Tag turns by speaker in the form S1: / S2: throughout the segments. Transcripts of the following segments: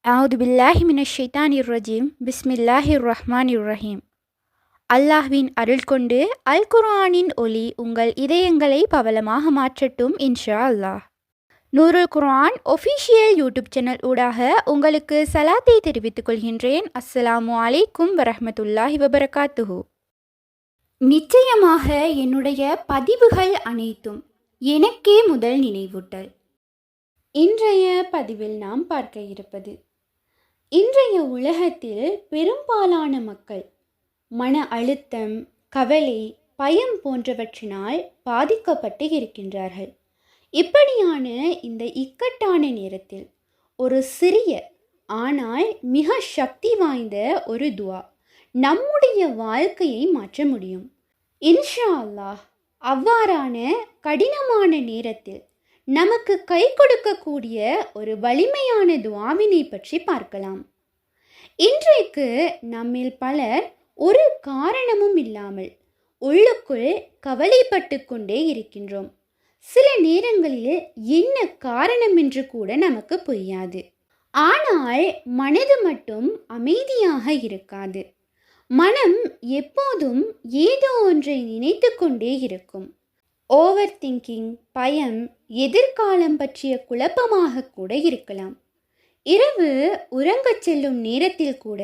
S1: அவுது பில்லாஹி மினஷ் ஷைத்தானிர் ரஜீம் பிஸ்மில்லாஹிர் ரஹ்மானிர் ரஹீம். அல்லாஹ்வின் அருள் கொண்டு அல் குர்ஆனின் ஒளி உங்கள் இதயங்களை பவளமாக மாற்றட்டும் இன்ஷா அல்லாஹ். நூருல் குர்ஆன் ஒஃபிஷியல் யூடியூப் சேனல் ஊடாக உங்களுக்கு சலாத்தை தெரிவித்துக் கொள்கின்றேன். அஸ்ஸலாமு அலைக்கும் வரஹ்மத்துல்லாஹி வபரகாத்துஹு. நிச்சயமாக என்னுடைய பதிவுகள் அனைத்தும் எனக்கே முதல் நினைவூட்டல். இன்றைய பதிவில் நாம் பார்க்க இருப்பது, இன்றைய உலகத்தில் பெரும்பாலான மக்கள் மன அழுத்தம், கவலை, பயம் போன்றவற்றினால் பாதிக்கப்பட்டு இருக்கின்றார்கள். இப்படியான இந்த இக்கட்டான நேரத்தில் ஒரு சிறிய ஆனால் மிக சக்தி வாய்ந்த ஒரு துவா நம்முடைய வாழ்க்கையை மாற்ற முடியும் இன்ஷா அல்லாஹ். அவ்வாறான கடினமான நேரத்தில் நமக்கு கை கொடுக்கக்கூடிய ஒரு வலிமையான துவாவினை பற்றி பார்க்கலாம். இன்றைக்கு நம்மில் பலர் ஒரு காரணமும் இல்லாமல் உள்ளுக்குள் கவலைப்பட்டு கொண்டே இருக்கின்றோம். சில நேரங்களில் என்ன காரணம் என்று கூட நமக்கு புரியாது. ஆனால் மனது மட்டும் அமைதியாக இருக்காது. மனம் எப்போதும் ஏதோ ஒன்றை நினைத்து கொண்டே இருக்கும். ஓவர் திங்கிங், பயம், எதிர்காலம் பற்றிய குழப்பமாக கூட இருக்கலாம். இரவு உறங்கச் செல்லும் நேரத்தில் கூட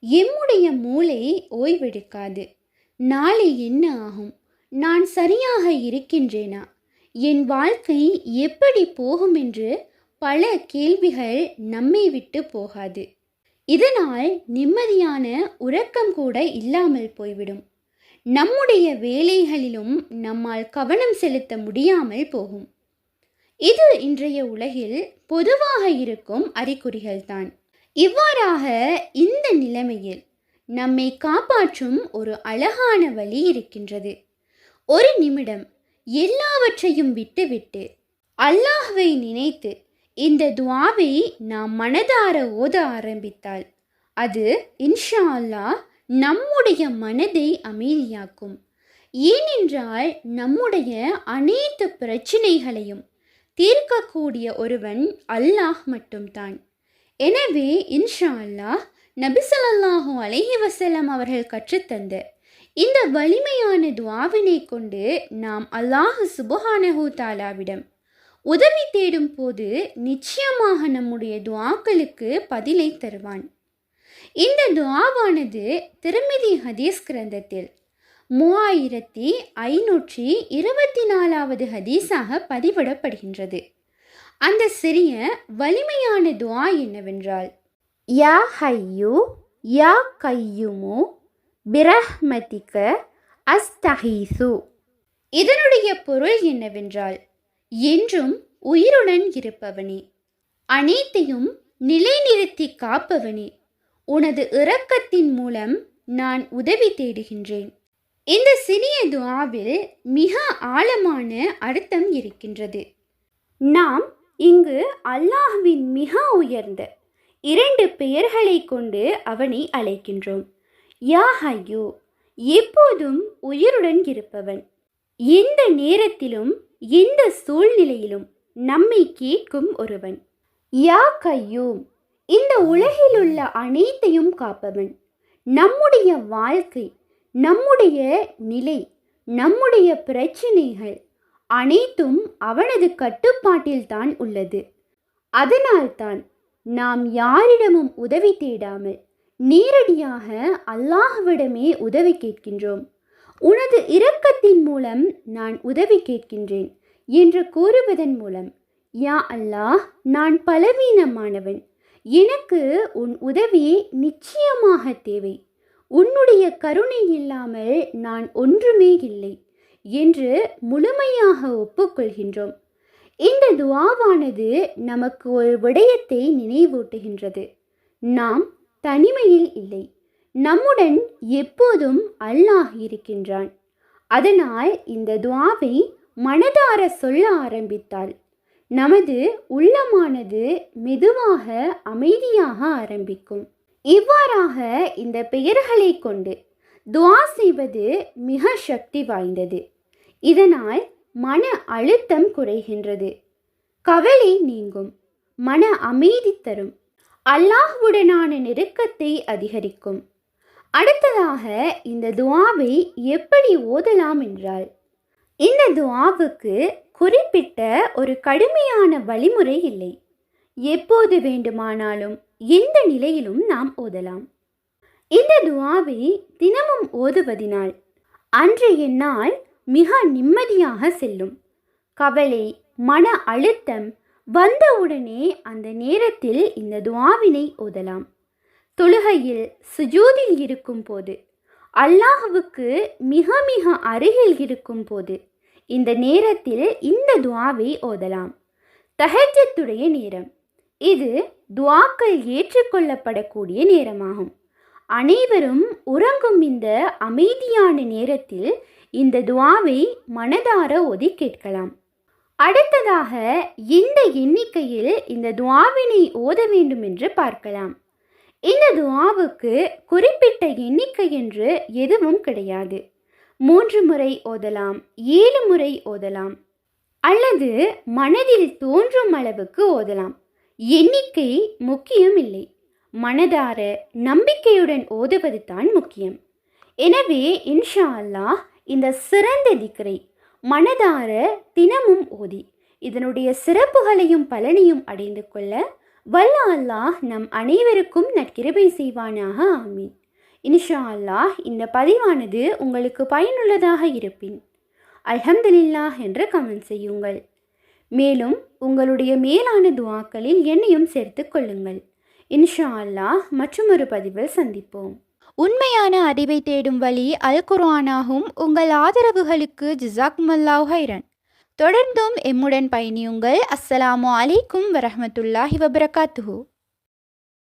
S1: எம்முடைய மூளை ஓய்வெடுக்காது. நாளை என்ன ஆகும்? நான் சரியாக இருக்கின்றேனா? என் வாழ்க்கை எப்படி போகும் என்று பல கேள்விகள் நம்மை விட்டு போகாது. இதனால் நிம்மதியான உறக்கம் கூட இல்லாமல் போய்விடும். நம்முடைய வேலைகளிலும் நம்மால் கவனம் செலுத்த முடியாமல் போகும். இது இன்றைய உலகில் பொதுவாக இருக்கும் அறிகுறிகள்தான். இவ்வாறாக இந்த நிலைமையில் நம்மை காப்பாற்றும் ஒரு அழகான வழி இருக்கின்றது. ஒரு நிமிடம் எல்லாவற்றையும் விட்டுவிட்டு அல்லாஹ்வை நினைத்து இந்த துஆவை நாம் மனதார ஓத ஆரம்பித்தால் அது இன்ஷா அல்லாஹ் நம்முடைய மனதை அமைதியாக்கும். ஏனென்றால் நம்முடைய அனைத்து பிரச்சனைகளையும் தீர்க்கக்கூடிய ஒருவன் அல்லாஹ் மட்டும்தான். எனவே இன்ஷா அல்லாஹ் நபி ஸல்லல்லாஹு அலைஹி வஸல்லம் அவர்கள் கற்றுத்தந்த இந்த வலிமையான துஆவினை கொண்டு நாம் அல்லாஹ் சுப்ஹானஹு தஆலாவிடம் உதவி தேடும் போது நிச்சயமாக நம்முடைய துஆக்களுக்கு பதிலை தருவான். இந்த துஆவானது திருமிதி ஹதீஸ் கிரந்தத்தில் 3524வது ஹதீஸாக பதிவிடப்படுகின்றது. அந்த சிறிய வலிமையான துஆ என்னவென்றால், யா ஹய்யு யா கையுமு பிரஹ்மதிக அஸ்தஹீசு. இதனுடைய பொருள் என்னவென்றால், என்றும் உயிருடன் இருப்பவனே, அனைத்தையும் நிலைநிறுத்தி காப்பவனே, உனது இரக்கத்தின் மூலம் நான் உதவி தேடுகின்றேன். இந்த சிறிய துஆவில் மிக ஆழமான அர்த்தம் இருக்கின்றது. நாம் இங்கு அல்லாஹ்வின் மிக உயர்ந்த 2 பெயர்களை கொண்டு அவனை அழைக்கின்றோம். யா ஹய்யு, எப்போதும் உயிருடன் இருப்பவன், எந்த நேரத்திலும் எந்த சூழ்நிலையிலும் நம்மை கேட்கும் ஒருவன். யா கையூம், இந்த உலகில் உள்ள அனைத்தையும் காப்பவன். நம்முடைய வாழ்க்கை, நம்முடைய நிலை, நம்முடைய பிரச்சனைகள் அனைத்தும் அவனது கட்டுப்பாட்டில் தான் உள்ளது. அதனால்தான் நாம் யாரிடமும் உதவி தேடாமல் நேரடியாக அல்லாஹ்விடமே உதவி கேட்கின்றோம். உனது இரக்கத்தின் மூலம் நான் உதவி கேட்கின்றேன் என்று கூறுவதன் மூலம், யா அல்லாஹ், நான் பலவீனமானவன், எனக்கு உன் உதவி நிச்சயமாக தேவை, உன்னுடைய கருணை இல்லாமல் நான் ஒன்றுமே இல்லை என்று முழுமையாக ஒப்புக்கொள்கின்றோம். இந்த துஆவானது நமக்கு ஒரு விடயத்தை நினைவூட்டுகின்றது. நாம் தனிமையில் இல்லை, நம்முடன் எப்போதும் அல்லாஹ் இருக்கின்றான். அதனால் இந்த துஆவை மனதார சொல்ல ஆரம்பித்தால் நமது உள்ளமானது மெதுவாக அமைதியாக ஆரம்பிக்கும். இவ்வாறாக இந்த பெயர்களை கொண்டு துஆ செய்வது மிக சக்தி வாய்ந்தது. இதனால் மன அழுத்தம் குறைகின்றது, கவலை நீங்கும், மன அமைதி தரும். அல்லாஹ்வுடனான நெருக்கத்தை அதிகரிக்கும். அடுத்ததாக இந்த துஆவை எப்படி ஓதலாம் என்றால், இந்த துஆவுக்கு குறிப்பிட்ட ஒரு கடுமையான வழிமுறை இல்லை. எப்போது வேண்டுமானாலும் எந்த நிலையிலும் நாம் ஓதலாம். இந்த துஆவை தினமும் ஓதுவதினால் அன்றைய நாள் மிக நிம்மதியாக செல்லும். கவலை, மன அழுத்தம் வந்தவுடனே அந்த நேரத்தில் இந்த துஆவினை ஓதலாம். தொழுகையில் சுஜூதில் இருக்கும் போது, அல்லாஹ்வுக்கு மிக மிக அருகில் இருக்கும் போது இந்த நேரத்தில் இந்த துஆவை ஓதலாம். தஹஜ்ஜுடைய நேரம் இது துஆக்கள் ஏற்றுக்கொள்ளப்படக்கூடிய நேரமாகும். அனைவரும் உறங்கும் இந்த அமைதியான நேரத்தில் இந்த துஆவை மனதார ஓதி கேட்கலாம். அடுத்ததாக எந்த எண்ணிக்கையில் இந்த துஆவினை ஓத வேண்டும் என்று பார்க்கலாம். இந்த துஆவுக்கு குறிப்பிட்ட எண்ணிக்கை என்று எதுவும் கிடையாது. 3 முறை ஓதலாம், 7 முறை ஓதலாம், அல்லது மனதில் தோன்றும் அளவுக்கு ஓதலாம். எண்ணிக்கை முக்கியம் இல்லை. மனதார நம்பிக்கையுடன் ஓதுவது தான் முக்கியம். எனவே இன்ஷா அல்லாஹ் இந்த சிறந்த திக்ரை மனதார தினமும் ஓதி இதனுடைய சிறப்புகளையும் பலனையும் அடைந்து கொள்ள வல்ல அல்லாஹ் நம் அனைவருக்கும் நற்கிருபை செய்வானாக. ஆமீன். இன்ஷா அல்லாஹ் இந்த பதிவானது உங்களுக்கு பயனுள்ளதாக இருப்பின் அல்ஹம்துலில்லாஹ் என்று கமெண்ட் செய்யுங்கள். மேலும் உங்களுடைய மேலான துஆக்களில் என்னையும் சேர்த்து கொள்ளுங்கள். இன்ஷா அல்லாஹ் மற்றொரு பதிவில் சந்திப்போம். உண்மையான அறிவை தேடும் வழி அல் குர்ஆனாகும். உங்கள் ஆதரவுகளுக்கு ஜஸாக்குமுல்லாஹ் ஹைரன். தொடர்ந்தும் எம்முடன் பயணியுங்கள். அஸ்ஸலாமு அலைக்கும் வரஹ்மத்துல்லாஹி வபரகாத்துஹு.